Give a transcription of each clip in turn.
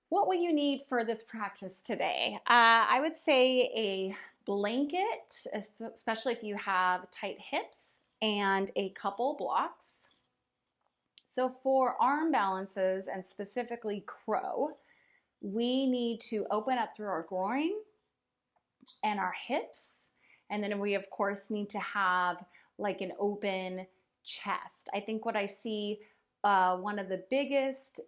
What will you need for this practice today? I would say a blanket, especially if you have tight hips, and a couple blocks. So for arm balances and specifically crow, we need to open up through our groin and our hips. And then we, of course, need to have like an open chest. I think what I see, one of the biggest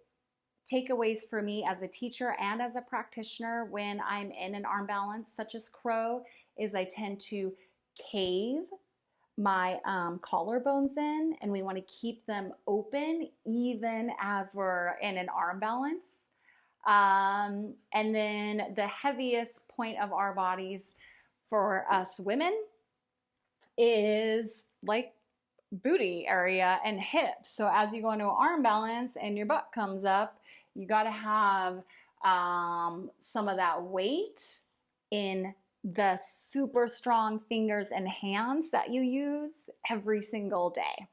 takeaways for me as a teacher and as a practitioner when I'm in an arm balance, such as crow, is I tend to cave my collarbones in, and we want to keep them open even as we're in an arm balance. And then the heaviest point of our bodies for us women is like booty area and hips. So as you go into an arm balance and your butt comes up, you got to have some of that weight in the super strong fingers and hands that you use every single day.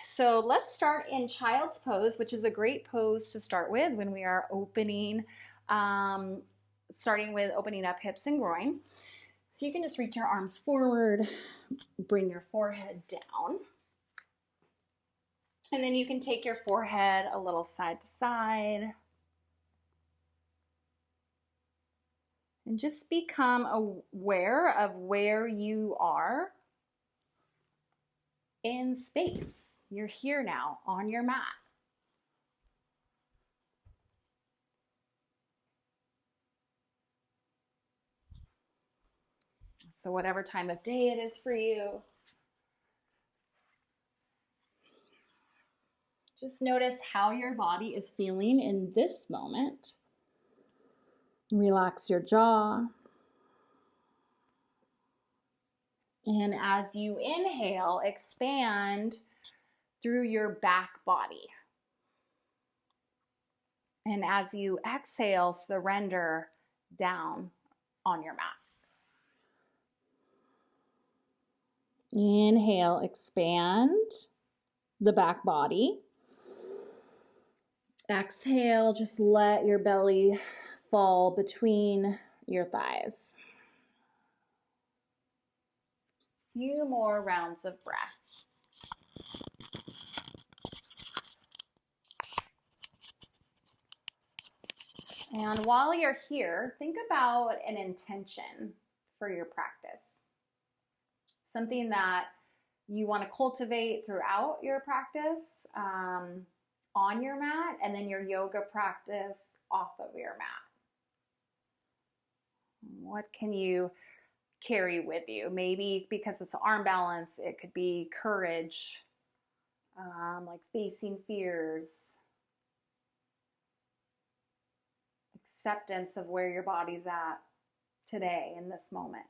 So let's start in child's pose, which is a great pose to start with when we are opening, starting with opening up hips and groin. So you can just reach your arms forward, bring your forehead down. And then you can take your forehead a little side to side. And just become aware of where you are in space. You're here now on your mat. So whatever time of day it is for you, just notice how your body is feeling in this moment. Relax your jaw. And as you inhale, expand through your back body. And as you exhale, surrender down on your mat. Inhale, expand the back body. Exhale, just let your belly fall between your thighs. Few more rounds of breath. And while you're here, think about an intention for your practice. Something that you want to cultivate throughout your practice on your mat, and then your yoga practice off of your mat. What can you carry with you? Maybe because it's arm balance, it could be courage, like facing fears, acceptance of where your body's at today in this moment.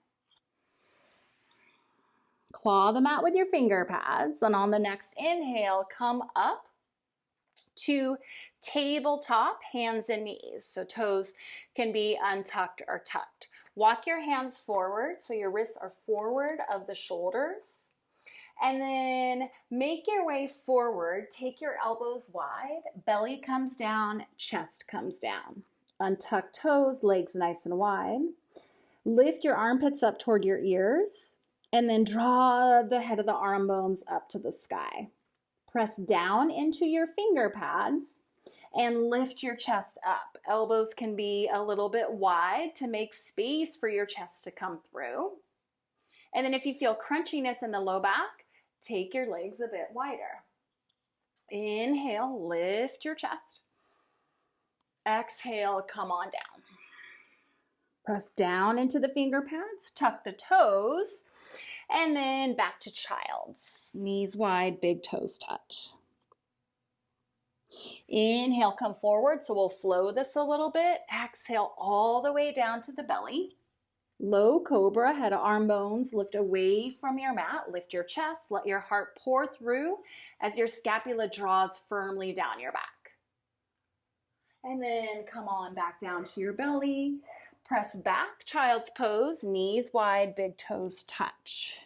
Claw the mat with your finger pads, and on the next inhale, come up to tabletop, hands and knees. So toes can be untucked or tucked. Walk your hands forward so your wrists are forward of the shoulders. And then make your way forward. Take your elbows wide. Belly comes down, chest comes down. Untuck toes, legs nice and wide. Lift your armpits up toward your ears. And then draw the head of the arm bones up to the sky. Press down into your finger pads and lift your chest up. Elbows can be a little bit wide to make space for your chest to come through. And then if you feel crunchiness in the low back, take your legs a bit wider. Inhale, lift your chest. Exhale, come on down. Press down into the finger pads, tuck the toes, and then back to child's. Knees wide, big toes touch. Inhale, come forward. So we'll flow this a little bit. Exhale all the way down to the belly. Low cobra, head of arm bones, lift away from your mat. Lift your chest, let your heart pour through as your scapula draws firmly down your back. And then come on back down to your belly. Press back, child's pose, knees wide, big toes touch.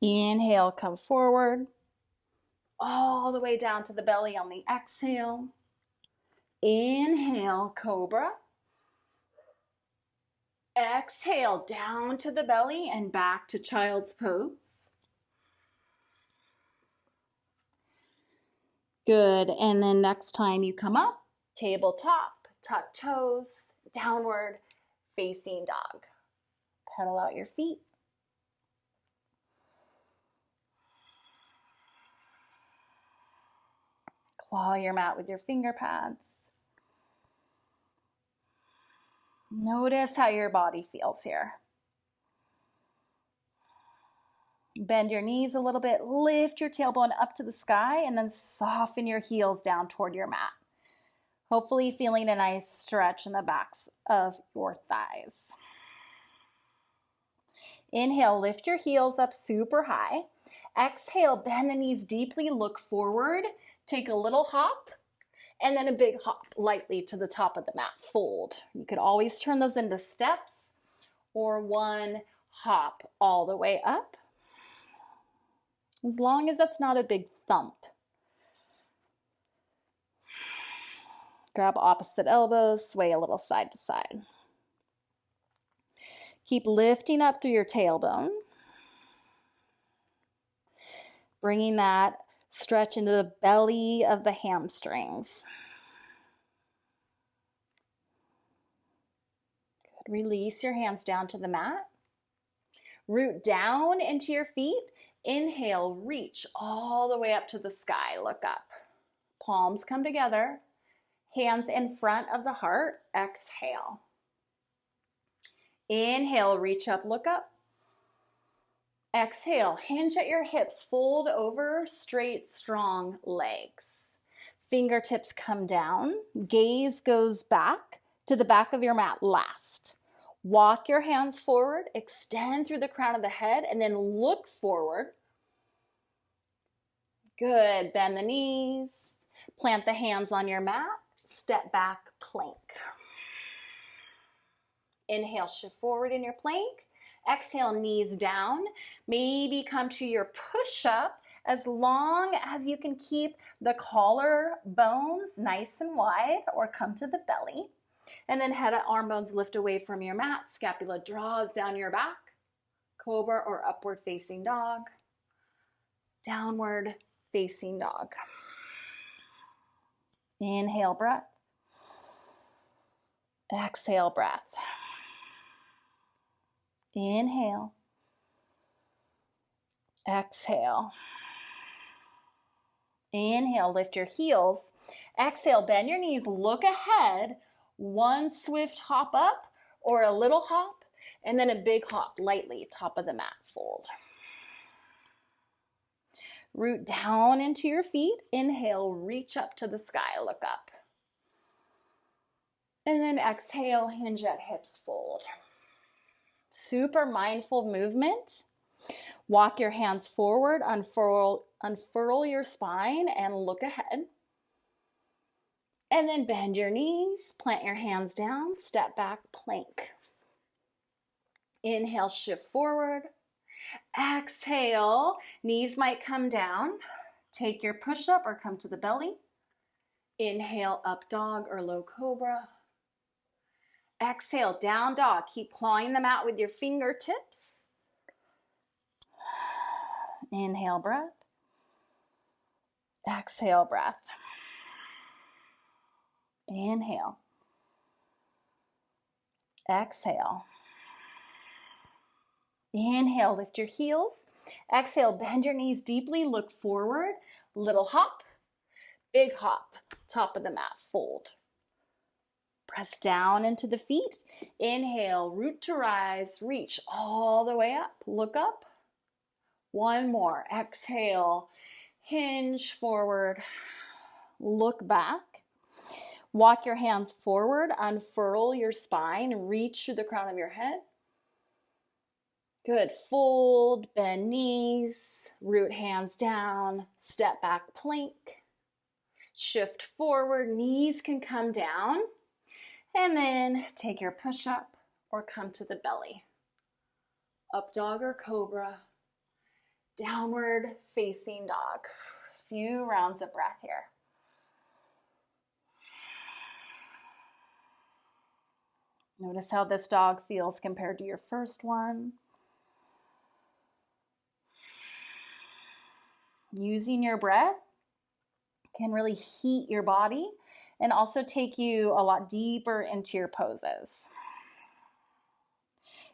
Inhale, come forward. All the way down to the belly on the exhale. Inhale, cobra. Exhale, down to the belly and back to child's pose. Good, and then next time you come up, tabletop, tuck toes, downward facing dog. Pedal out your feet. Claw your mat with your finger pads. Notice how your body feels here. Bend your knees a little bit, lift your tailbone up to the sky, and then soften your heels down toward your mat. Hopefully feeling a nice stretch in the backs of your thighs. Inhale, lift your heels up super high. Exhale, bend the knees deeply, look forward, take a little hop, and then a big hop lightly to the top of the mat, fold. You could always turn those into steps or one hop all the way up, as long as that's not a big thump. Grab opposite elbows, sway a little side to side. Keep lifting up through your tailbone, bringing that stretch into the belly of the hamstrings. Good. Release your hands down to the mat. Root down into your feet. Inhale, reach all the way up to the sky. Look up. Palms come together. Hands in front of the heart. Exhale. Inhale, reach up, look up. Exhale, hinge at your hips, fold over, straight, strong legs. Fingertips come down, gaze goes back to the back of your mat last. Walk your hands forward, extend through the crown of the head, and then look forward. Good, bend the knees, plant the hands on your mat, step back, plank. Inhale, shift forward in your plank. Exhale, knees down. Maybe come to your push-up as long as you can keep the collar bones nice and wide, or come to the belly. And then head and arm bones lift away from your mat. Scapula draws down your back. Cobra or upward facing dog. Downward facing dog. Inhale, breath. Exhale, breath. Inhale. Exhale. Inhale, lift your heels. Exhale, bend your knees, look ahead. One swift hop up or a little hop, and then a big hop lightly, top of the mat, fold. Root down into your feet. Inhale, reach up to the sky, look up. And then exhale, hinge at hips, fold. Super mindful movement. Walk your hands forward, unfurl your spine and look ahead. And then bend your knees, plant your hands down, step back, plank. Inhale, shift forward. Exhale, knees might come down. Take your push-up or come to the belly. Inhale, up dog or low cobra. Exhale, down dog. Keep clawing the mat with your fingertips. Inhale, breath. Exhale, breath. Inhale. Exhale. Inhale, lift your heels. Exhale, bend your knees deeply, look forward. Little hop, big hop, top of the mat, fold. Press down into the feet. Inhale, root to rise, reach all the way up, look up. One more, exhale, hinge forward, look back. Walk your hands forward, unfurl your spine, reach through the crown of your head. Good, fold, bend knees, root hands down, step back, plank. Shift forward, knees can come down. And then take your push-up or come to the belly. Up dog or cobra. Downward facing dog. A few rounds of breath here. Notice how this dog feels compared to your first one. Using your breath can really heat your body and also take you a lot deeper into your poses.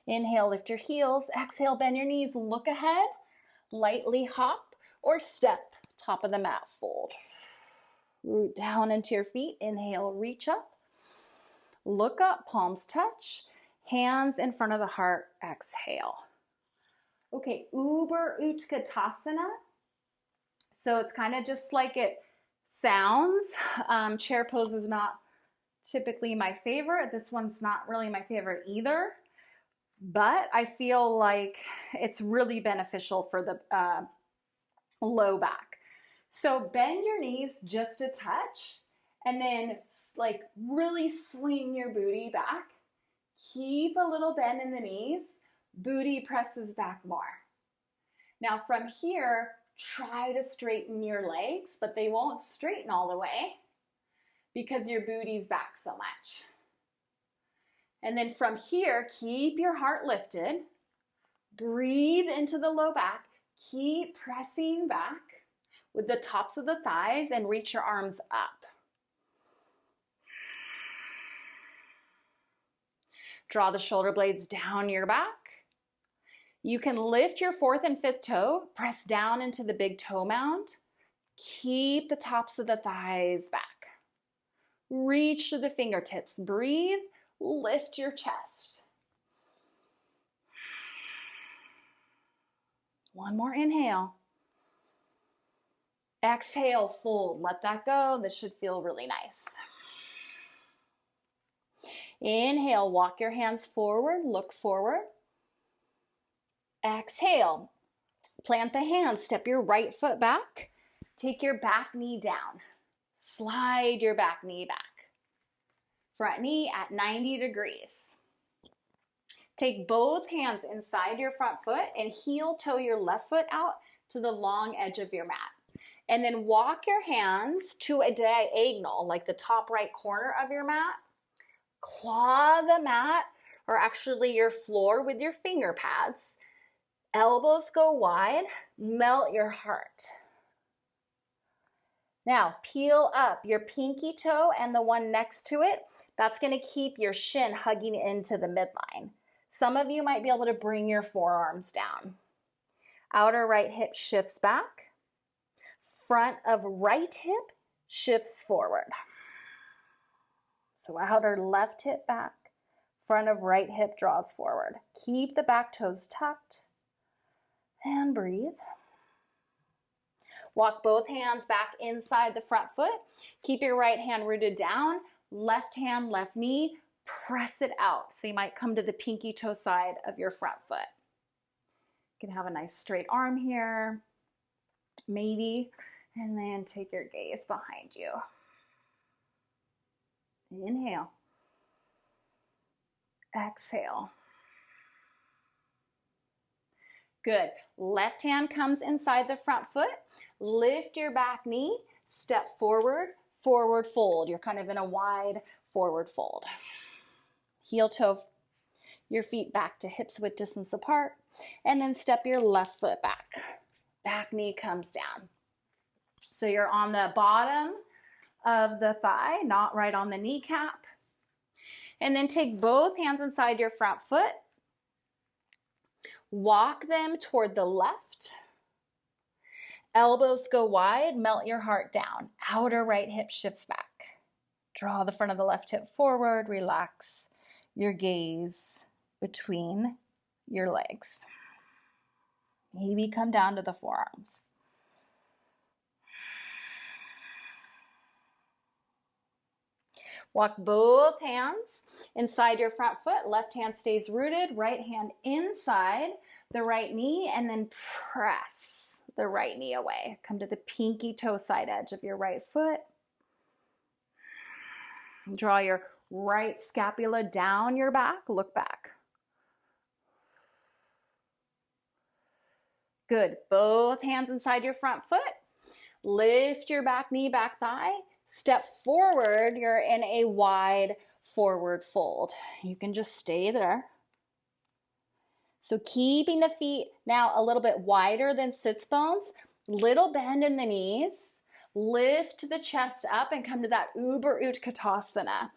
Inhale, lift your heels. Exhale, bend your knees, look ahead, lightly hop or step, top of the mat, fold. Root down into your feet. Inhale, reach up. Look up, palms touch, hands in front of the heart, exhale. Okay, Uber Utkatasana. So it's kind of just like it sounds. Chair pose is not typically my favorite. This one's not really my favorite either, but I feel like it's really beneficial for the low back. So bend your knees just a touch and then like really swing your booty back. Keep a little bend in the knees. Booty presses back more. Now from here, try to straighten your legs, but they won't straighten all the way because your booty's back so much. And then from here, keep your heart lifted. Breathe into the low back. Keep pressing back with the tops of the thighs and reach your arms up. Draw the shoulder blades down your back. You can lift your fourth and fifth toe, press down into the big toe mound. Keep the tops of the thighs back. Reach to the fingertips. Breathe, lift your chest. One more inhale. Exhale, fold. Let that go. This should feel really nice. Inhale, walk your hands forward, look forward. Exhale, plant the hands, step your right foot back, take your back knee down, slide your back knee back. Front knee at 90 degrees. Take both hands inside your front foot and heel toe your left foot out to the long edge of your mat. And then walk your hands to a diagonal, like the top right corner of your mat. Claw the mat, or actually your floor with your finger pads. Elbows go wide, melt your heart. Now peel up your pinky toe and the one next to it. That's going to keep your shin hugging into the midline. Some of you might be able to bring your forearms down. Outer right hip shifts back. Front of right hip shifts forward. So outer left hip back. Front of right hip draws forward. Keep the back toes tucked. And breathe. Walk both hands back inside the front foot. Keep your right hand rooted down. Left hand, left knee. Press it out. So you might come to the pinky toe side of your front foot. You can have a nice straight arm here. Maybe. And then take your gaze behind you. Inhale. Exhale. Good. Left hand comes inside the front foot. Lift your back knee. Step forward, forward fold. You're kind of in a wide forward fold. Heel toe your feet back to hips width distance apart. And then step your left foot back. Back knee comes down. So you're on the bottom of the thigh, not right on the kneecap. And then take both hands inside your front foot. Walk them toward the left. Elbows go wide, melt your heart down. Outer right hip shifts back. Draw the front of the left hip forward, relax your gaze between your legs. Maybe come down to the forearms. Walk both hands inside your front foot. Left hand stays rooted, right hand inside the right knee, and then press the right knee away. Come to the pinky toe side edge of your right foot. Draw your right scapula down your back. Look back. Good. Both hands inside your front foot. Lift your back knee, back thigh. Step forward. You're in a wide forward fold. You can just stay there. So keeping the feet now a little bit wider than sits bones, little bend in the knees, lift the chest up and come to that Uber Utkatasana.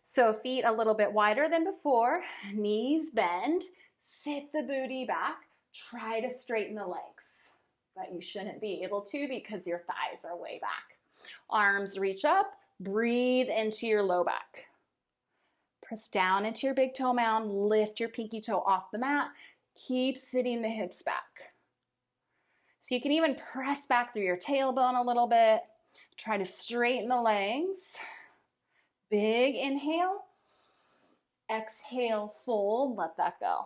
So feet a little bit wider than before, knees bend, sit the booty back, try to straighten the legs, but you shouldn't be able to because your thighs are way back. Arms reach up, breathe into your low back. Press down into your big toe mound, lift your pinky toe off the mat, keep sitting the hips back. So you can even press back through your tailbone a little bit, try to straighten the legs. Big inhale, exhale, fold, let that go.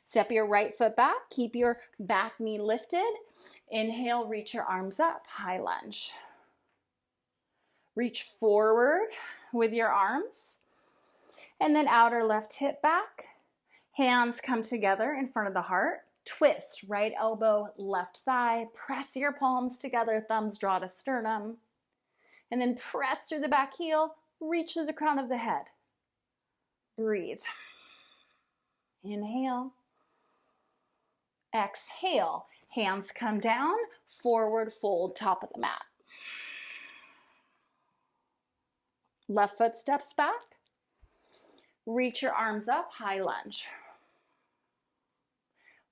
Step your right foot back, keep your back knee lifted. Inhale, reach your arms up, high lunge. Reach forward with your arms, and then outer left hip back. Hands come together in front of the heart. Twist, right elbow, left thigh. Press your palms together, thumbs draw to sternum. And then press through the back heel, reach to the crown of the head. Breathe. Inhale. Exhale. Hands come down, forward fold, top of the mat. Left foot steps back. Reach your arms up, high lunge.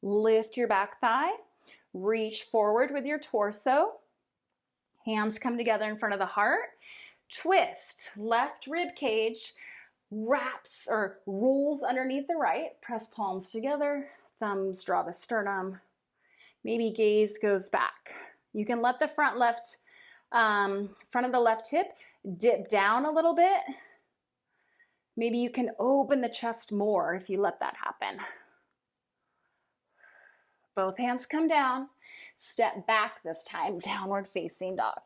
Lift your back thigh. Reach forward with your torso. Hands come together in front of the heart. Twist, left rib cage wraps or rolls underneath the right. Press palms together, thumbs draw the sternum. Maybe gaze goes back. You can let the front of the left hip dip down a little bit. Maybe you can open the chest more if you let that happen. Both hands come down. Step back this time, downward facing dog.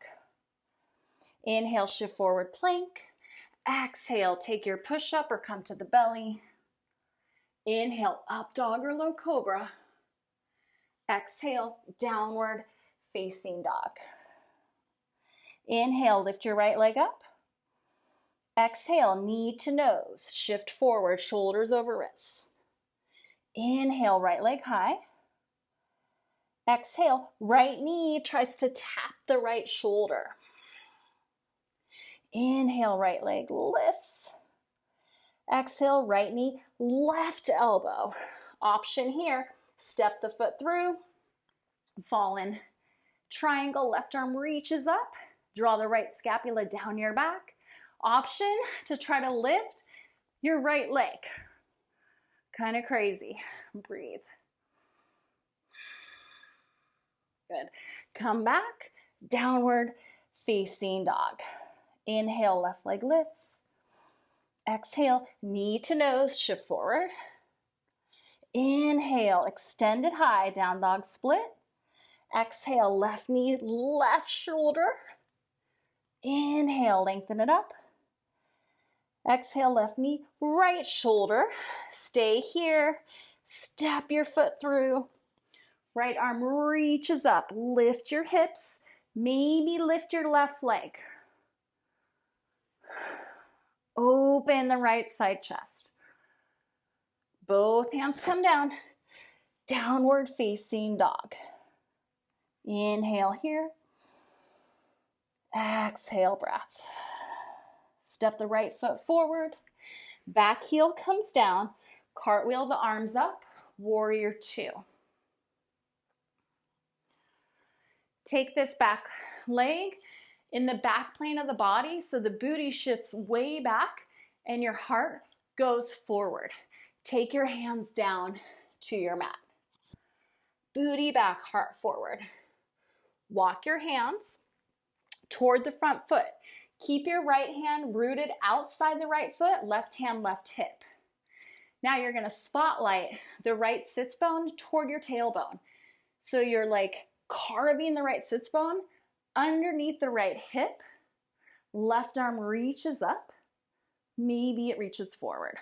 Inhale, shift forward plank. Exhale, take your push up or come to the belly. Inhale, up dog or low cobra. Exhale, downward facing dog. Inhale, lift your right leg up. Exhale, knee to nose. Shift forward, shoulders over wrists. Inhale, right leg high. Exhale, right knee tries to tap the right shoulder. Inhale, right leg lifts. Exhale, right knee, left elbow. Option here, step the foot through, fall in triangle, left arm reaches up, draw the right scapula down your back. Option to try to lift your right leg. Kind of crazy. Breathe. Good. Come back, downward facing dog. Inhale, left leg lifts. Exhale, knee to nose, shift forward. Inhale, extended high, down dog split. Exhale, left knee, left shoulder. Inhale, lengthen it up. Exhale, left knee, right shoulder. Stay here. Step your foot through. Right arm reaches up. Lift your hips. Maybe lift your left leg. Open the right side chest. Both hands come down. Downward facing dog. Inhale here. Exhale, breath. Step the right foot forward. Back heel comes down. Cartwheel the arms up. Warrior two. Take this back leg in the back plane of the body so the booty shifts way back and your heart goes forward. Take your hands down to your mat. Booty back, heart forward. Walk your hands toward the front foot. Keep your right hand rooted outside the right foot, left hand, left hip. Now you're gonna spotlight the right sits bone toward your tailbone. So you're like carving the right sits bone underneath the right hip. Left arm reaches up. Maybe it reaches forward.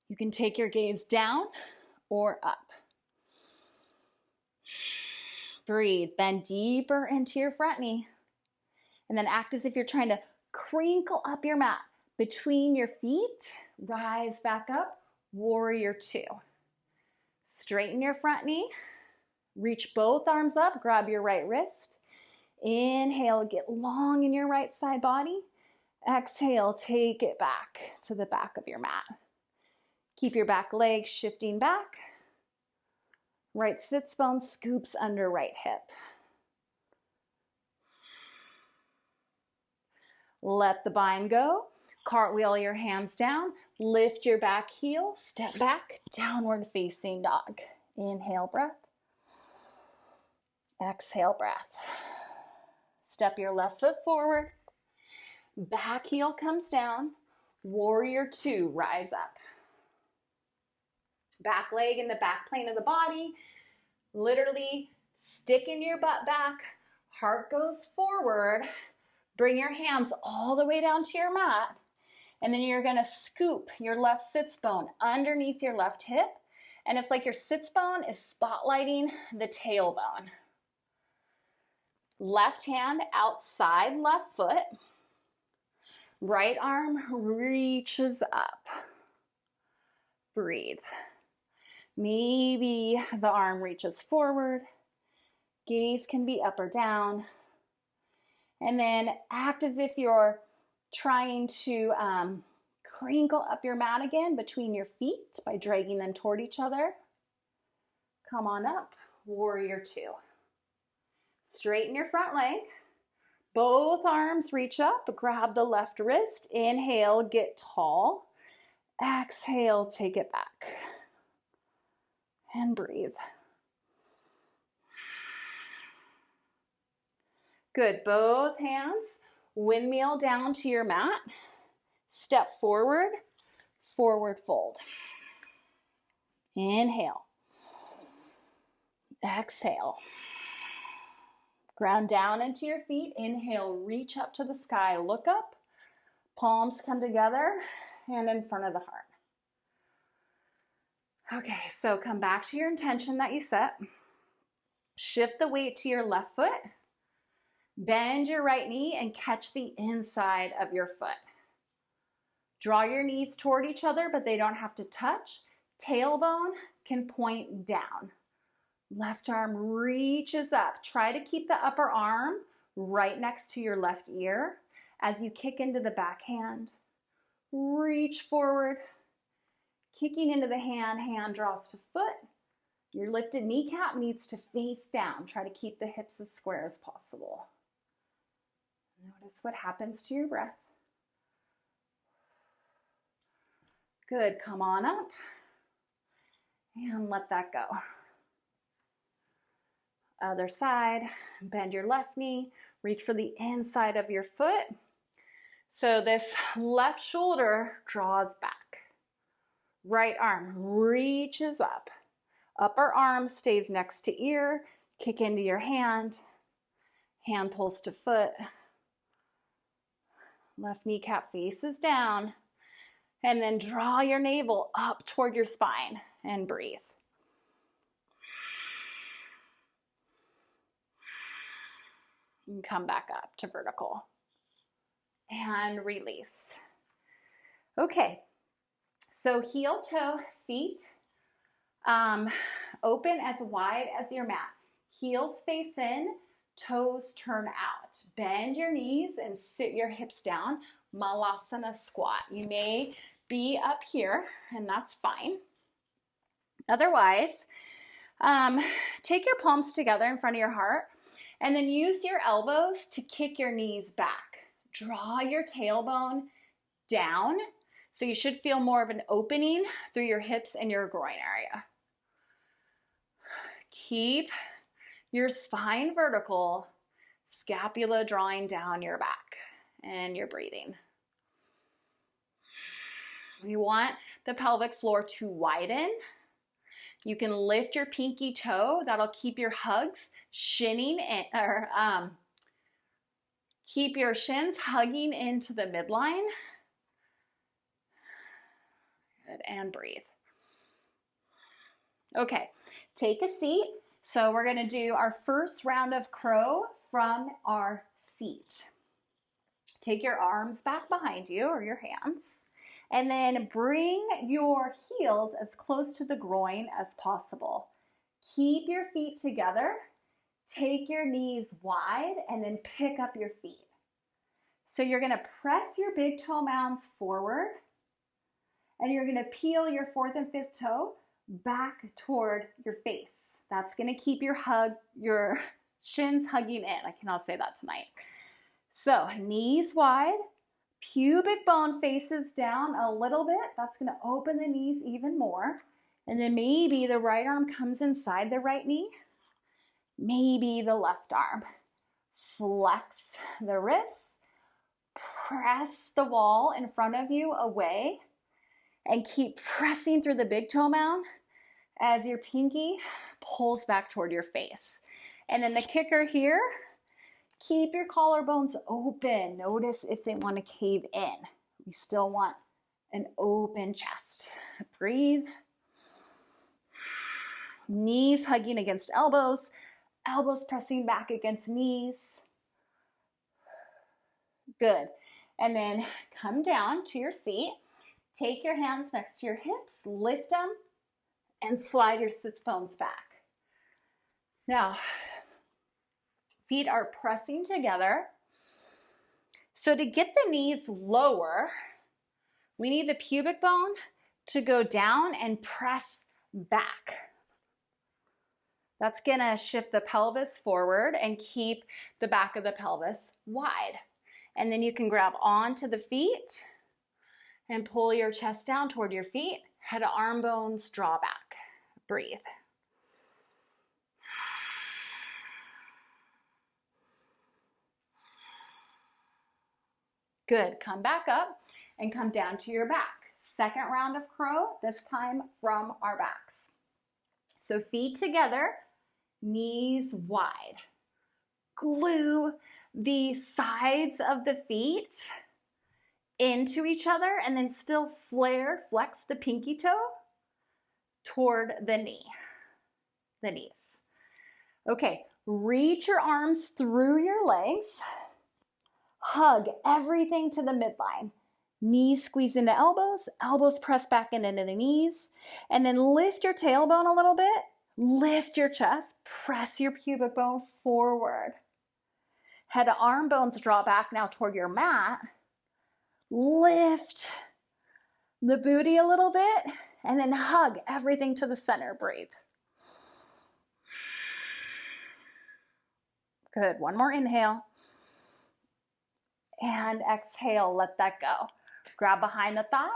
You can take your gaze down or up. Breathe, bend deeper into your front knee. And then act as if you're trying to Crinkle up your mat between your feet, rise back up, warrior two. Straighten your front knee, reach both arms up, grab your right wrist. Inhale, get long in your right side body. Exhale, take it back to the back of your mat. Keep your back leg shifting back. Right sits bone scoops under right hip. Let the bind go. Cartwheel your hands down. Lift your back heel. Step back. Downward facing dog. Inhale, breath. Exhale, breath. Step your left foot forward. Back heel comes down. Warrior two, rise up. Back leg in the back plane of the body. Literally sticking your butt back. Heart goes forward. Bring your hands all the way down to your mat. And then you're gonna scoop your left sits bone underneath your left hip. And it's like your sits bone is spotlighting the tailbone. Left hand outside left foot. Right arm reaches up. Breathe. Maybe the arm reaches forward. Gaze can be up or down. And then act as if you're trying to crinkle up your mat again between your feet by dragging them toward each other. Come on up, warrior two. Straighten your front leg. Both arms reach up, grab the left wrist. Inhale, get tall. Exhale, take it back. And breathe. Good, both hands, windmill down to your mat. Step forward, forward fold. Inhale. Exhale. Ground down into your feet. Inhale, reach up to the sky, look up. Palms come together, hand in front of the heart. Okay, so come back to your intention that you set. Shift the weight to your left foot. Bend your right knee and catch the inside of your foot. Draw your knees toward each other, but they don't have to touch. Tailbone can point down. Left arm reaches up. Try to keep the upper arm right next to your left ear as you kick into the backhand. Reach forward. Kicking into the hand, hand draws to foot. Your lifted kneecap needs to face down. Try to keep the hips as square as possible. Notice what happens to your breath. Good, come on up and let that go. Other side, bend your left knee, reach for the inside of your foot. So this left shoulder draws back. Right arm reaches up. Upper arm stays next to ear. Kick into your hand. Hand pulls to foot. Left kneecap faces down. And then draw your navel up toward your spine and breathe. And come back up to vertical. And release. Okay. So heel toe feet open as wide as your mat. Heels face in, toes turn out. Bend your knees and sit your hips down. Malasana squat. You may be up here, and that's fine. Otherwise, take your palms together in front of your heart, and then use your elbows to kick your knees back. Draw your tailbone down. So you should feel more of an opening through your hips and your groin area. Keep your spine vertical, scapula drawing down your back, and you're breathing. We want the pelvic floor to widen. You can lift your pinky toe. That'll keep your hugs shinning in, or keep your shins hugging into the midline. Good, and breathe. Okay, take a seat. So we're gonna do our first round of crow from our seat. Take your arms back behind you or your hands, and then bring your heels as close to the groin as possible. Keep your feet together. Take your knees wide and then pick up your feet. So you're going to press your big toe mounds forward, and you're going to peel your fourth and fifth toe back toward your face. That's going to keep your shins hugging in. I cannot say that tonight. So knees wide, pubic bone faces down a little bit. That's going to open the knees even more. And then maybe the right arm comes inside the right knee. Maybe the left arm. Flex the wrists. Press the wall in front of you away. And keep pressing through the big toe mound as your pinky pulls back toward your face. And then the kicker here, keep your collarbones open. Notice if they want to cave in. We still want an open chest. Breathe. Knees hugging against elbows. Elbows pressing back against knees. Good. And then come down to your seat. Take your hands next to your hips, lift them, and slide your sits bones back. Now, feet are pressing together. So to get the knees lower, we need the pubic bone to go down and press back. That's gonna shift the pelvis forward and keep the back of the pelvis wide. And then you can grab onto the feet and pull your chest down toward your feet. Head to arm bones, draw back. Breathe. Good. Come back up and come down to your back. Second round of crow, this time from our backs. So feet together, knees wide. Glue the sides of the feet into each other and then still flex the pinky toe toward the knees. Okay, reach your arms through your legs. Hug everything to the midline. Knees squeeze into elbows, elbows press back into the knees, and then lift your tailbone a little bit. Lift your chest, press your pubic bone forward. Head to arm bones, draw back now toward your mat. Lift the booty a little bit and then hug everything to the center. Breathe. Good. One more inhale. And exhale, let that go. Grab behind the thighs,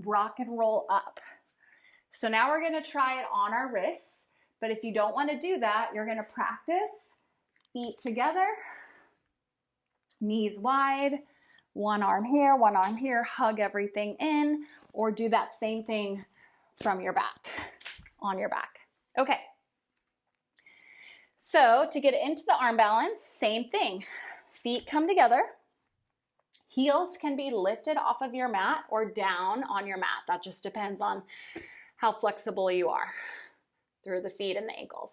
rock and roll up. So now we're going to try it on our wrists, but if you don't want to do that, you're going to practice feet together, knees wide, one arm here, hug everything in, or do that same thing from your back, on your back. Okay. So to get into the arm balance, same thing. Feet come together. Heels can be lifted off of your mat or down on your mat. That just depends on how flexible you are through the feet and the ankles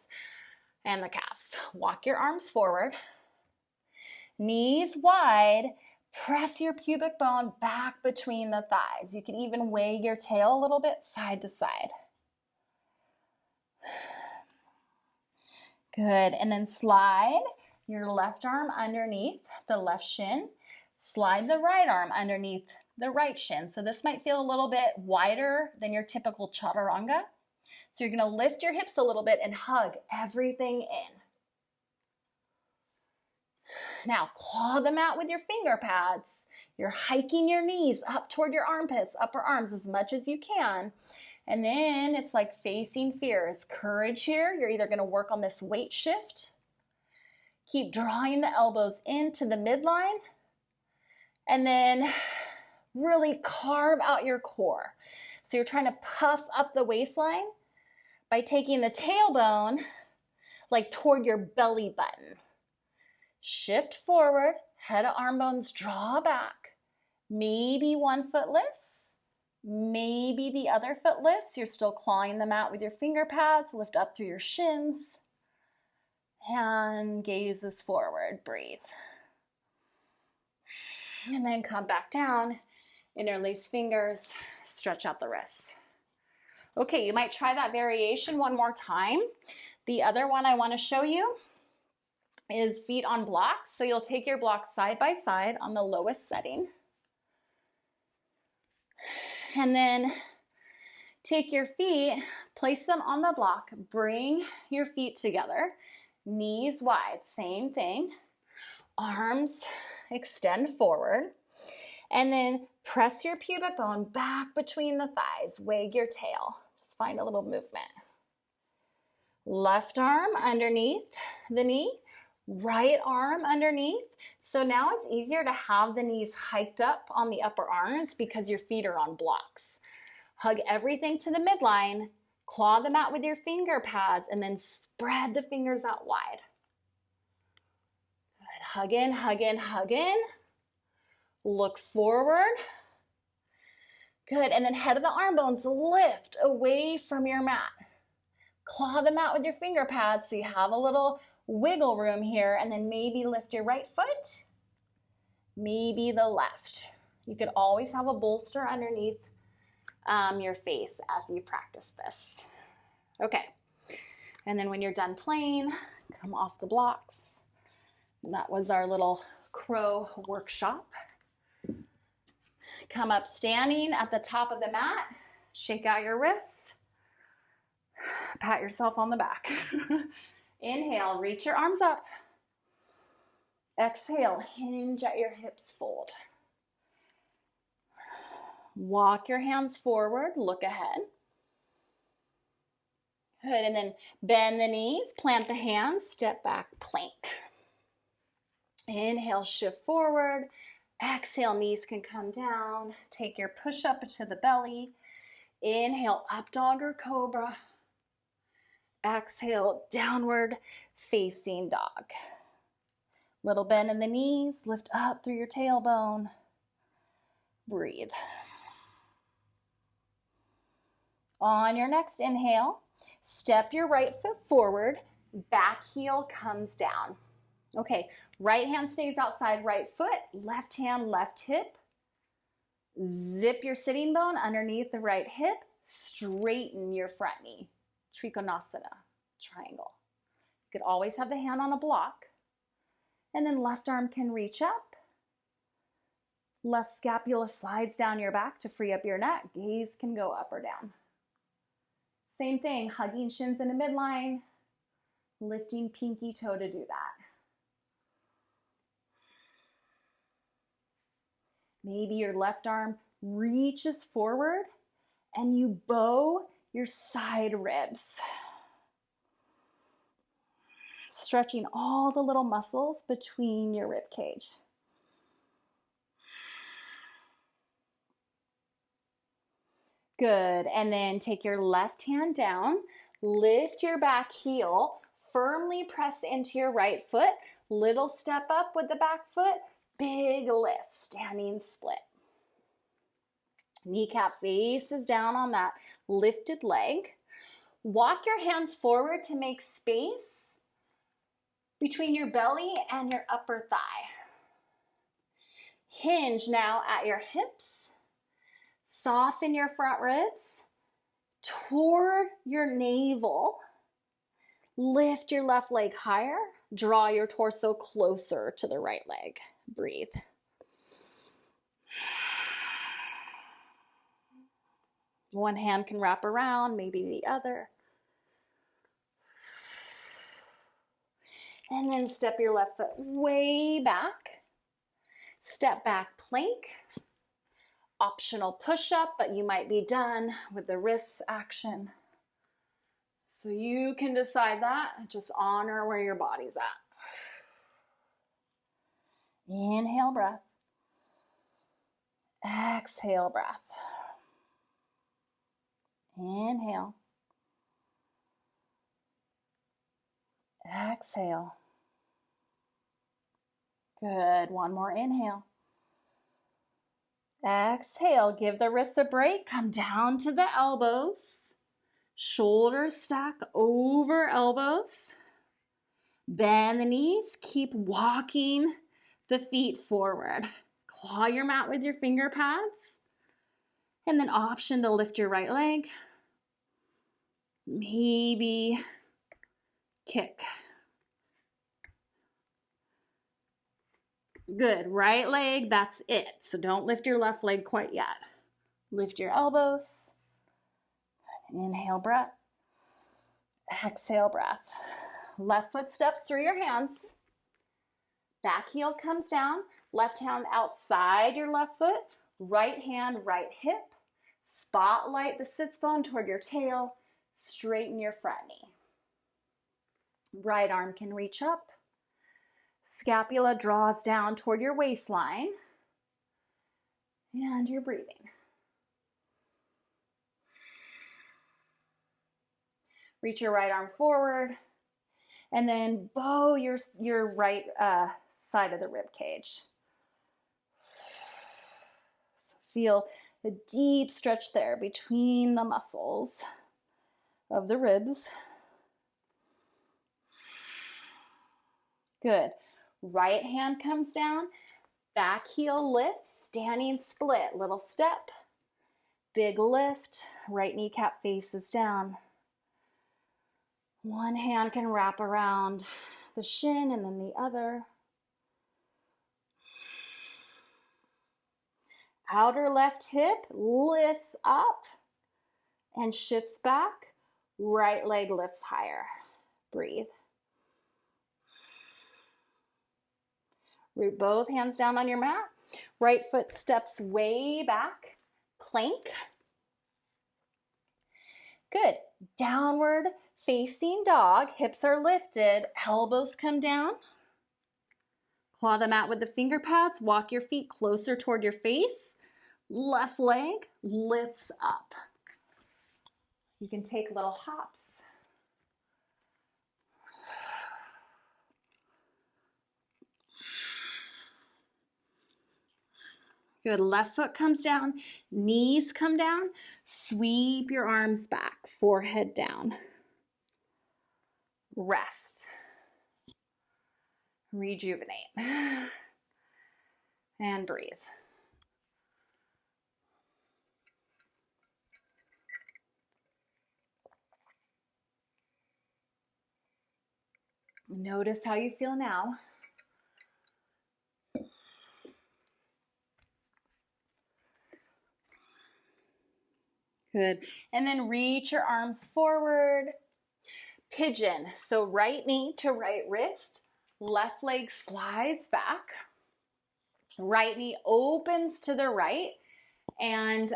and the calves. Walk your arms forward. Knees wide. Press your pubic bone back between the thighs. You can even wag your tail a little bit side to side. Good. And then slide your left arm underneath the left shin. Slide the right arm underneath the right shin. So this might feel a little bit wider than your typical chaturanga. So you're going to lift your hips a little bit and hug everything in. Now claw them out with your finger pads. You're hiking your knees up toward your armpits, upper arms as much as you can. And then it's like facing fears. Courage here. You're either going to work on this weight shift. Keep drawing the elbows into the midline. And then really carve out your core. So you're trying to puff up the waistline by taking the tailbone like toward your belly button. Shift forward, head to arm bones, draw back. Maybe one foot lifts, maybe the other foot lifts. You're still clawing them out with your finger pads. Lift up through your shins and gazes forward. Breathe. And then come back down, interlace fingers, stretch out the wrists. Okay, you might try that variation one more time. The other one I want to show you is feet on blocks. So you'll take your blocks side by side on the lowest setting. And then take your feet, place them on the block, bring your feet together, knees wide, same thing. Arms extend forward. And then press your pubic bone back between the thighs, wag your tail. Just find a little movement. Left arm underneath the knee, right arm underneath. So now it's easier to have the knees hiked up on the upper arms because your feet are on blocks. Hug everything to the midline, claw them out with your finger pads, and then spread the fingers out wide. Good. Hug in, hug in, hug in. Look forward. Good. And then head of the arm bones lift away from your mat. Claw them out with your finger pads so you have a little wiggle room here, and then maybe lift your right foot, maybe the left. You could always have a bolster underneath your face as you practice this. Okay. And then when you're done playing, come off the blocks. That was our little crow workshop. Come up standing at the top of the mat, shake out your wrists, pat yourself on the back. Inhale, reach your arms up. Exhale, hinge at your hips, fold. Walk your hands forward, look ahead. Good, and then bend the knees, plant the hands, step back, plank. Inhale, shift forward. Exhale, knees can come down. Take your push up to the belly. Inhale, up dog or cobra. Exhale, downward facing dog. Little bend in the knees, lift up through your tailbone. Breathe. On your next inhale, step your right foot forward, back heel comes down. Okay, right hand stays outside right foot, left hand, left hip. Zip your sitting bone underneath the right hip, straighten your front knee. Trikonasana, triangle. You could always have the hand on a block. And then left arm can reach up. Left scapula slides down your back to free up your neck. Gaze can go up or down. Same thing, hugging shins in the midline, lifting pinky toe to do that. Maybe your left arm reaches forward and you bow your side ribs. Stretching all the little muscles between your rib cage. Good, and then take your left hand down, lift your back heel, firmly press into your right foot, little step up with the back foot, big lift, standing split. Kneecap faces down on that lifted leg. Walk your hands forward to make space between your belly and your upper thigh. Hinge now at your hips. Soften your front ribs toward your navel. Lift your left leg higher. Draw your torso closer to the right leg. Breathe. One hand can wrap around, maybe the other. And then step your left foot way back. Step back plank. Optional push-up, but you might be done with the wrist action. So you can decide that. Just honor where your body's at. Inhale, breath. Exhale, breath. Inhale. Exhale. Good. One more inhale. Exhale. Give the wrists a break. Come down to the elbows. Shoulders stack over elbows. Bend the knees. Keep walking the feet forward. Claw your mat with your finger pads. And then option to lift your right leg. Maybe kick. Good, right leg, that's it. So don't lift your left leg quite yet. Lift your elbows. Inhale, breath. Exhale, breath. Left foot steps through your hands. Back heel comes down. Left hand outside your left foot. Right hand, right hip. Spotlight the sits bone toward your tail. Straighten your front knee. Right arm can reach up. Scapula draws down toward your waistline. And you're breathing. Reach your right arm forward. And then bow your right side of the rib cage. So feel a deep stretch there between the muscles of the ribs. Good. Right hand comes down, back heel lifts, standing split, little step, big lift, right kneecap faces down. One hand can wrap around the shin and then the other. Outer left hip lifts up and shifts back. Right leg lifts higher. Breathe. Root both hands down on your mat. Right foot steps way back. Plank. Good. Downward facing dog. Hips are lifted. Elbows come down. Claw the mat with the finger pads. Walk your feet closer toward your face. Left leg lifts up. You can take little hops. Good. Left foot comes down. Knees come down. Sweep your arms back. Forehead down. Rest. Rejuvenate. And breathe. Notice how you feel now. Good. And then reach your arms forward. Pigeon. So right knee to right wrist. Left leg slides back. Right knee opens to the right. And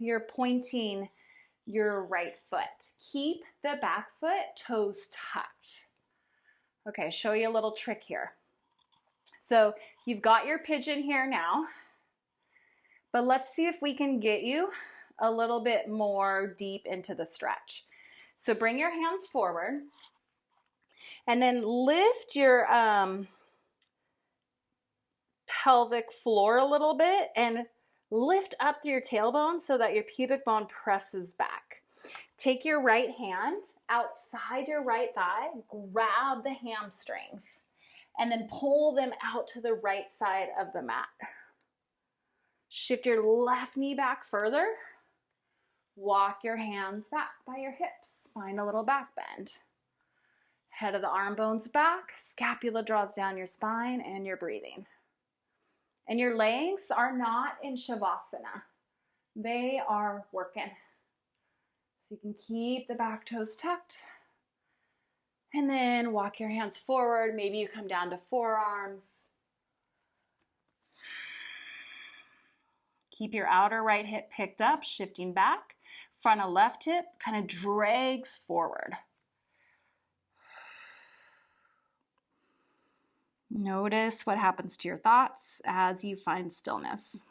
you're pointing your right foot. Keep the back foot toes tucked. Okay, show you a little trick here. So you've got your pigeon here now, but let's see if we can get you a little bit more deep into the stretch. So bring your hands forward and then lift your pelvic floor a little bit and lift up through your tailbone so that your pubic bone presses back. Take your right hand outside your right thigh, grab the hamstrings, and then pull them out to the right side of the mat. Shift your left knee back further. Walk your hands back by your hips. Find a little back bend. Head of the arm bones back. Scapula draws down your spine and you're breathing. And your legs are not in Shavasana. They are working. So you can keep the back toes tucked. And then walk your hands forward. Maybe you come down to forearms. Keep your outer right hip picked up, shifting back. Front of left hip kind of drags forward. Notice what happens to your thoughts as you find stillness.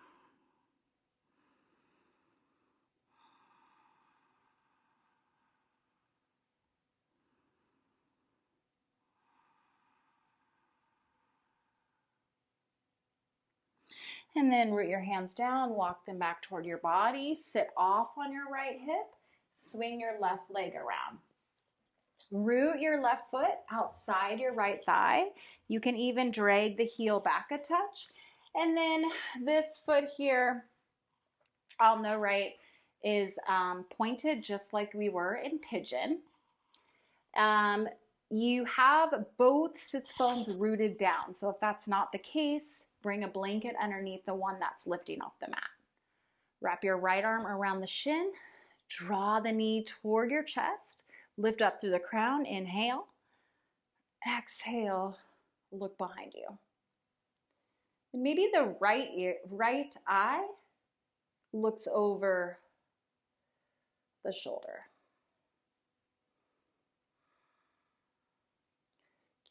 And then root your hands down, walk them back toward your body, sit off on your right hip, swing your left leg around. Root your left foot outside your right thigh. You can even drag the heel back a touch And then this foot here, I'll know right, is pointed just like we were in pigeon. You have both sits bones rooted down. So if that's not the case, bring a blanket underneath the one that's lifting off the mat. Wrap your right arm around the shin, draw the knee toward your chest, lift up through the crown, inhale, exhale, look behind you. And maybe the right eye looks over the shoulder.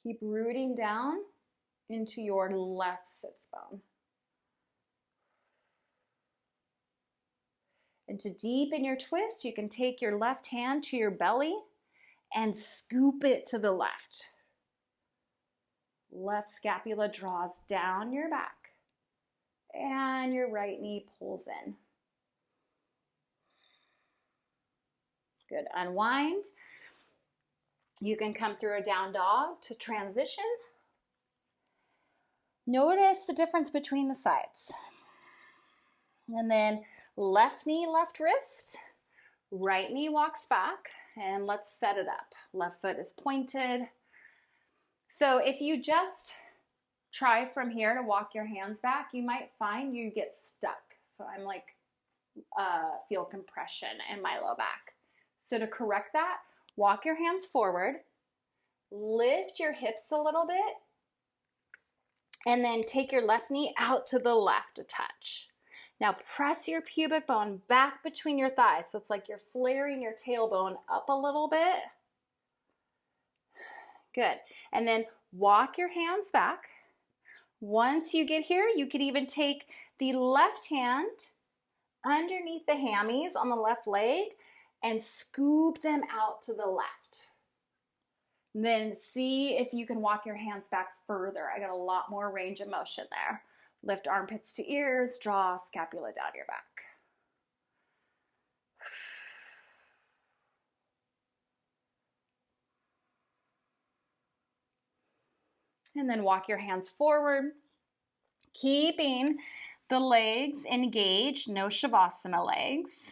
Keep rooting down into your left sits bone. And to deepen your twist, you can take your left hand to your belly and scoop it to the left. Left scapula draws down your back and your right knee pulls in. Good. Unwind. You can come through a down dog to transition. Notice the difference between the sides. And then left knee, left wrist, right knee walks back, and let's set it up. Left foot is pointed. So if you just try from here to walk your hands back, you might find you get stuck. So I'm like, feel compression in my low back. So to correct that, walk your hands forward, lift your hips a little bit, and then take your left knee out to the left a touch. Now press your pubic bone back between your thighs. So it's like you're flaring your tailbone up a little bit. Good. And then walk your hands back. Once you get here, you could even take the left hand underneath the hammies on the left leg and scoop them out to the left. And then see if you can walk your hands back further. I got a lot more range of motion there. Lift armpits to ears, draw scapula down your back. And then walk your hands forward, keeping the legs engaged, no shavasana legs.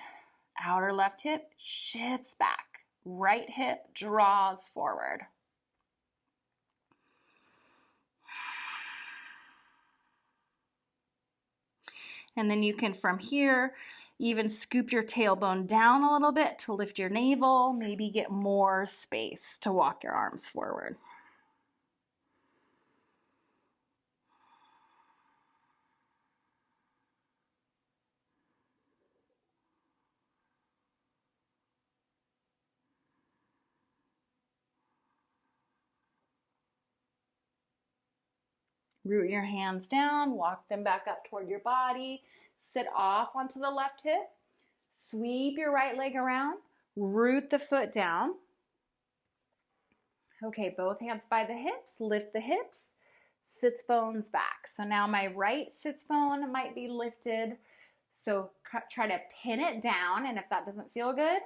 Outer left hip shifts back. Right hip draws forward. And then you can, from here, even scoop your tailbone down a little bit to lift your navel, maybe get more space to walk your arms forward. Root your hands down, walk them back up toward your body, sit off onto the left hip, sweep your right leg around, root the foot down. Okay, both hands by the hips, lift the hips, sits bones back. So now my right sits bone might be lifted. So try to pin it down, and if that doesn't feel good,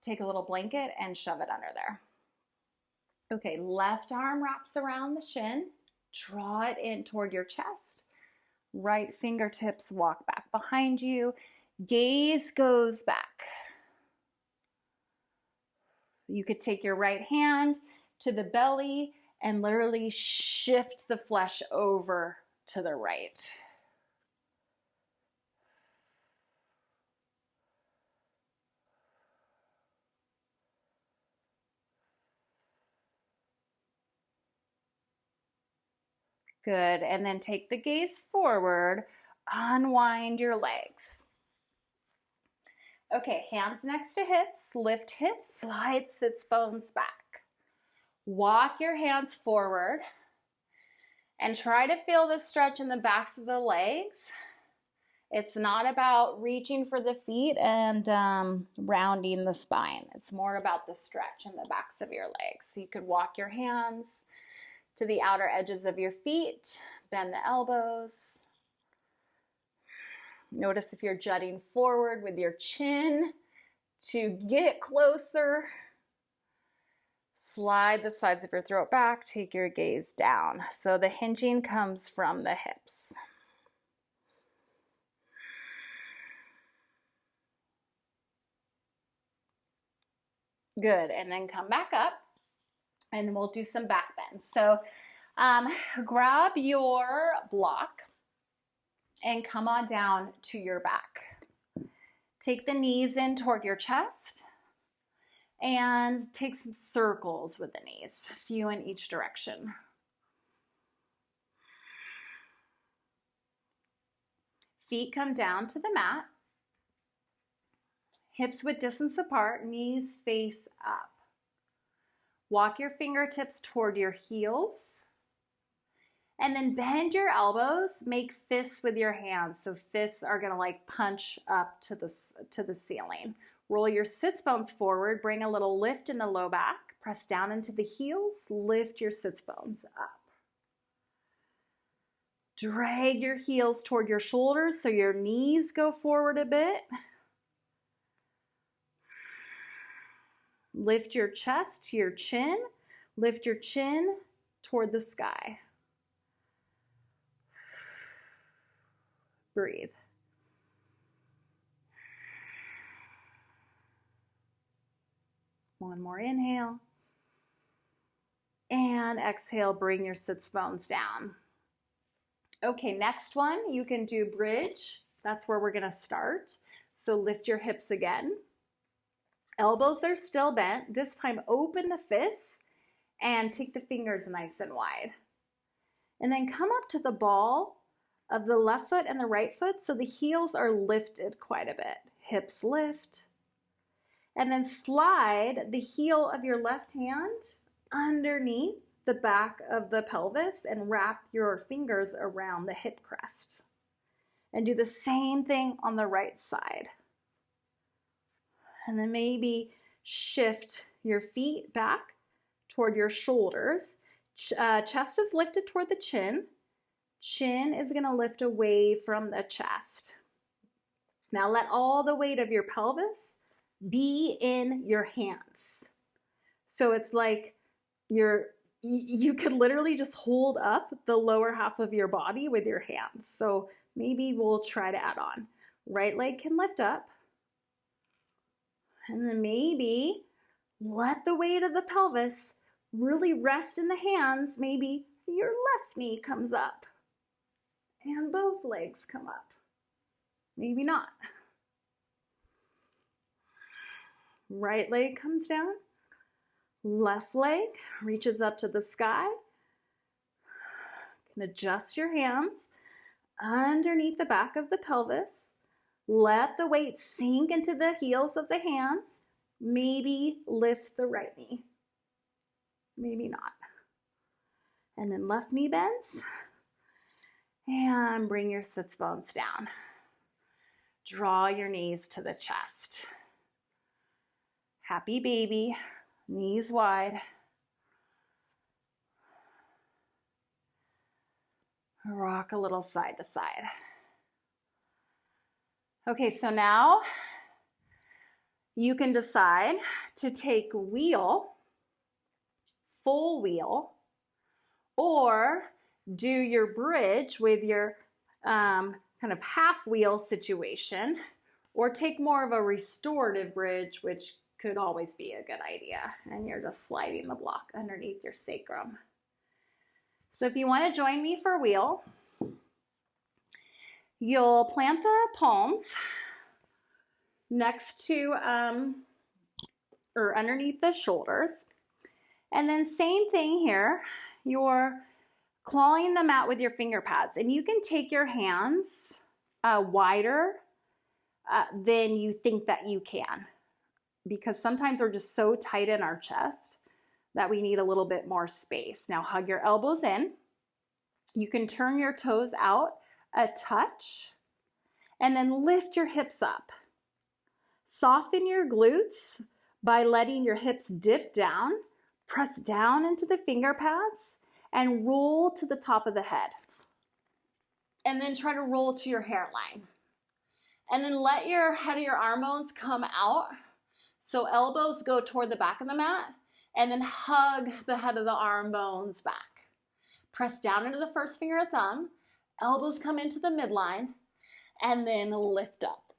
take a little blanket and shove it under there. Okay, left arm wraps around the shin. Draw it in toward your chest. Right fingertips walk back behind you. Gaze goes back. You could take your right hand to the belly and literally shift the flesh over to the right. Good, and then take the gaze forward, unwind your legs. Okay, hands next to hips, lift hips, slide sits bones back. Walk your hands forward and try to feel the stretch in the backs of the legs. It's not about reaching for the feet and rounding the spine. It's more about the stretch in the backs of your legs. So you could walk your hands to the outer edges of your feet, bend the elbows. Notice if you're jutting forward with your chin to get closer. Slide the sides of your throat back, take your gaze down. So the hinging comes from the hips. Good, and then come back up and we'll do some back bends. So grab your block and come on down to your back. Take the knees in toward your chest and take some circles with the knees, a few in each direction. Feet come down to the mat, hips width distance apart, knees face up. Walk your fingertips toward your heels. And then bend your elbows, make fists with your hands. So fists are gonna like punch up to the ceiling. Roll your sits bones forward, bring a little lift in the low back, press down into the heels, lift your sits bones up. Drag your heels toward your shoulders so your knees go forward a bit. Lift your chest to your chin, lift your chin toward the sky. Breathe. One more inhale. And exhale, bring your sits bones down. Okay, next one, you can do bridge. That's where we're gonna start. So lift your hips again. Elbows are still bent. This time open the fists and take the fingers nice and wide. And then come up to the ball of the left foot and the right foot so the heels are lifted quite a bit. Hips lift. And then slide the heel of your left hand underneath the back of the pelvis and wrap your fingers around the hip crest. And do the same thing on the right side. And then maybe shift your feet back toward your shoulders. Chest is lifted toward the chin. Chin is going to lift away from the chest. Now let all the weight of your pelvis be in your hands. So it's like you could literally just hold up the lower half of your body with your hands. So maybe we'll try to add on. Right leg can lift up. And then maybe let the weight of the pelvis really rest in the hands. Maybe your left knee comes up. And both legs come up. Maybe not. Right leg comes down. Left leg reaches up to the sky. You can adjust your hands underneath the back of the pelvis. Let the weight sink into the heels of the hands. Maybe lift the right knee. Maybe not. And then left knee bends. And bring your sits bones down. Draw your knees to the chest. Happy baby, knees wide. Rock a little side to side. Okay, so now you can decide to take wheel, full wheel, or do your bridge with your kind of half wheel situation, or take more of a restorative bridge, which could always be a good idea. And you're just sliding the block underneath your sacrum. So if you want to join me for wheel, you'll plant the palms next to or underneath the shoulders. And then same thing here, you're clawing the mat with your finger pads, and you can take your hands wider than you think that you can, because sometimes we're just so tight in our chest that we need a little bit more space. Now hug your elbows in. You can turn your toes out a touch and then lift your hips up. Soften your glutes by letting your hips dip down, press down into the finger pads, and roll to the top of the head. And then try to roll to your hairline. And then let your head of your arm bones come out. So elbows go toward the back of the mat And then hug the head of the arm bones back. Press down into the first finger and thumb. Elbows come into the midline. And then lift up.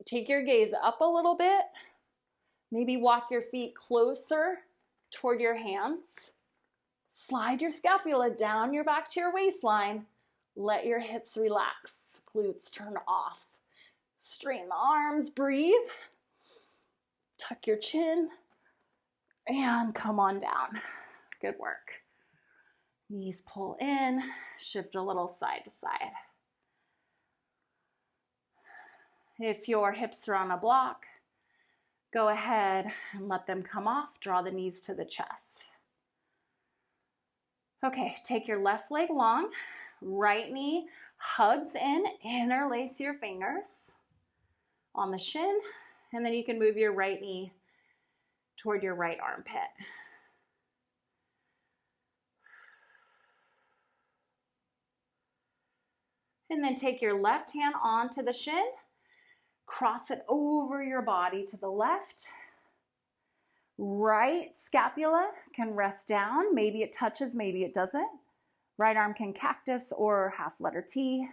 Take your gaze up a little bit. Maybe walk your feet closer toward your hands. Slide your scapula down your back to your waistline. Let your hips relax. Glutes turn off. Straighten the arms. Breathe. Tuck your chin. And come on down. Good work. Knees pull in. Shift a little side to side. If your hips are on a block, go ahead and let them come off. Draw the knees to the chest. Okay, take your left leg long. Right knee hugs in. Interlace your fingers on the shin. And then you can move your right knee toward your right armpit. And then take your left hand onto the shin. Cross it over your body to the left. Right scapula can rest down. Maybe it touches, maybe it doesn't. Right arm can cactus or half letter T.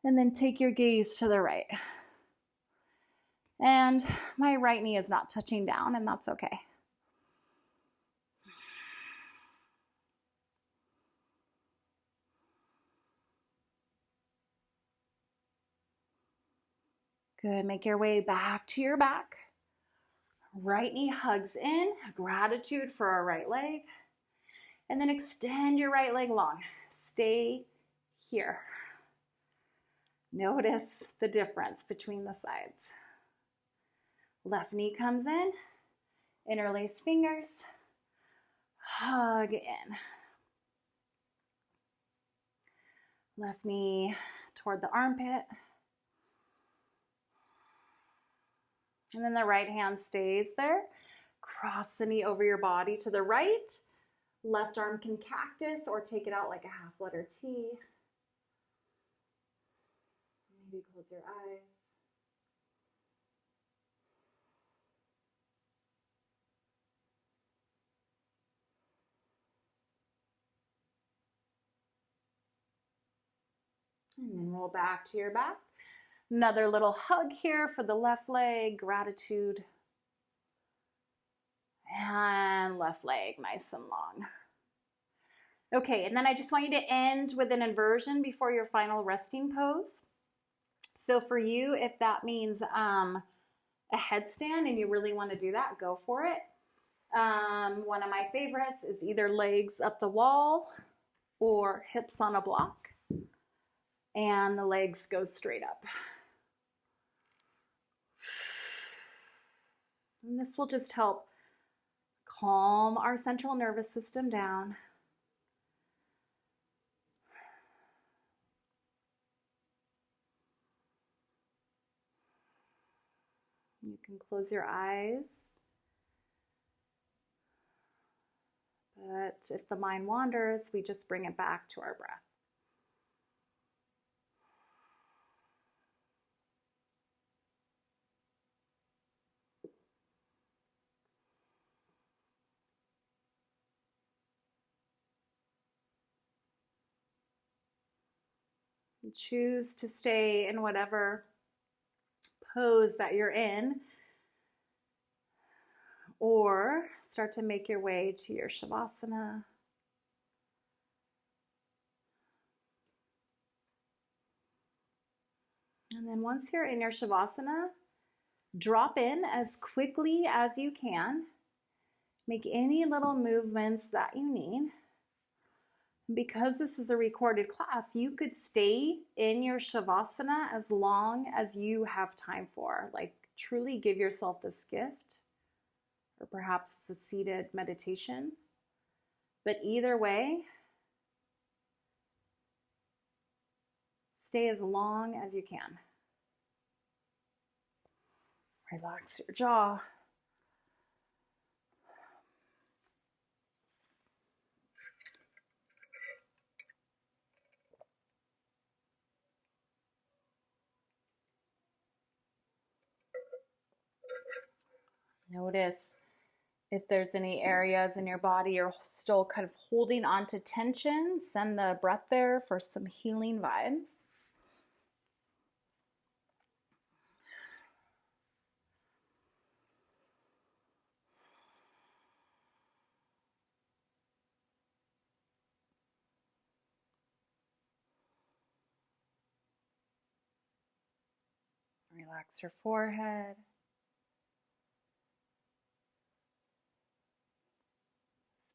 And then take your gaze to the right. And my right knee is not touching down, and that's okay. Good, make your way back to your back. Right knee hugs in, gratitude for our right leg. And then extend your right leg long. Stay here. Notice the difference between the sides. Left knee comes in, interlace fingers, hug in. Left knee toward the armpit. And then the right hand stays there. Cross the knee over your body to the right. Left arm can cactus or take it out like a half letter T. Maybe close your eyes. And then roll back to your back. Another little hug here for the left leg, gratitude. And left leg, nice and long. Okay, and then I just want you to end with an inversion before your final resting pose. So for you, if that means a headstand and you really want to do that, go for it. One of my favorites is either legs up the wall or hips on a block. And the legs go straight up. And this will just help calm our central nervous system down. You can close your eyes. But if the mind wanders, we just bring it back to our breath. Choose to stay in whatever pose that you're in, or start to make your way to your Shavasana. And then once you're in your Shavasana, drop in as quickly as you can. Make any little movements that you need. Because this is a recorded class, you could stay in your Shavasana as long as you have time for. Like, truly give yourself this gift, or perhaps it's a seated meditation. But either way, stay as long as you can. Relax your jaw. Notice if there's any areas in your body you're still kind of holding on to tension. Send the breath there for some healing vibes. Relax your forehead.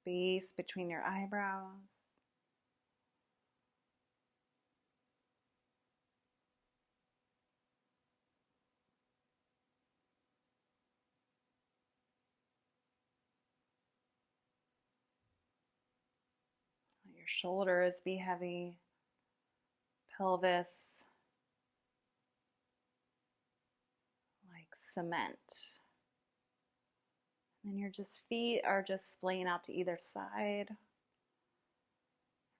Space between your eyebrows. Let your shoulders be heavy. Pelvis like cement. And your just feet are just splaying out to either side.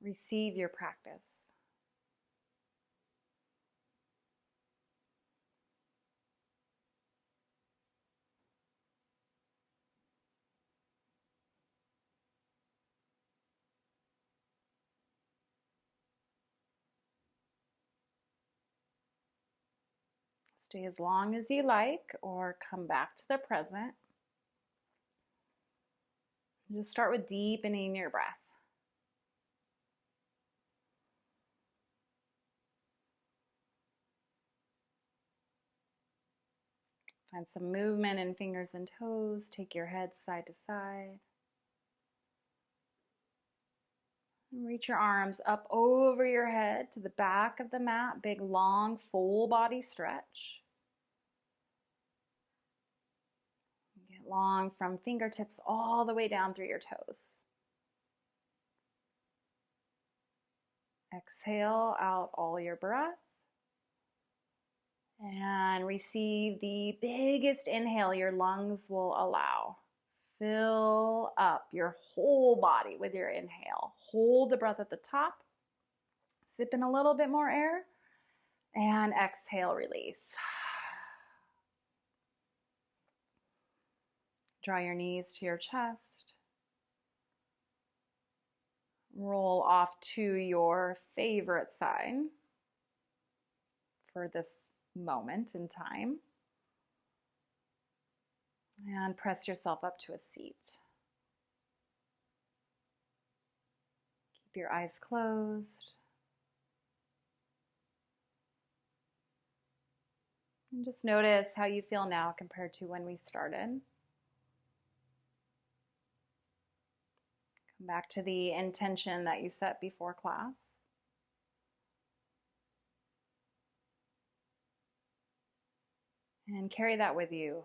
Receive your practice. Stay as long as you like or come back to the present. Just start with deepening your breath. Find some movement in fingers and toes. Take your head side to side. Reach your arms up over your head to the back of the mat. Big, long, full body stretch. Get long from fingertips all the way down through your toes. Exhale out all your breath. And receive the biggest inhale your lungs will allow. Fill up your whole body with your inhale. Hold the breath at the top. Sip in a little bit more air. And exhale, release. Draw your knees to your chest. Roll off to your favorite side for this moment in time. And press yourself up to a seat. Keep your eyes closed. And just notice how you feel now compared to when we started. Come back to the intention that you set before class. And carry that with you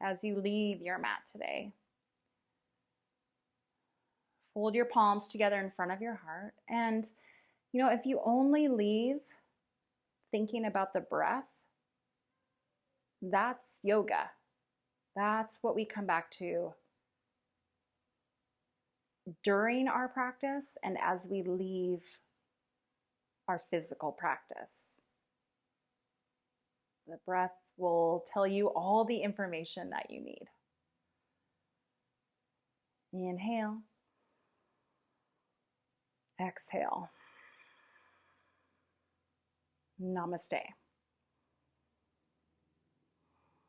as you leave your mat today. Fold your palms together in front of your heart. And, if you only leave thinking about the breath, that's yoga. That's what we come back to during our practice and as we leave our physical practice. The breath will tell you all the information that you need. Inhale. Exhale. Namaste.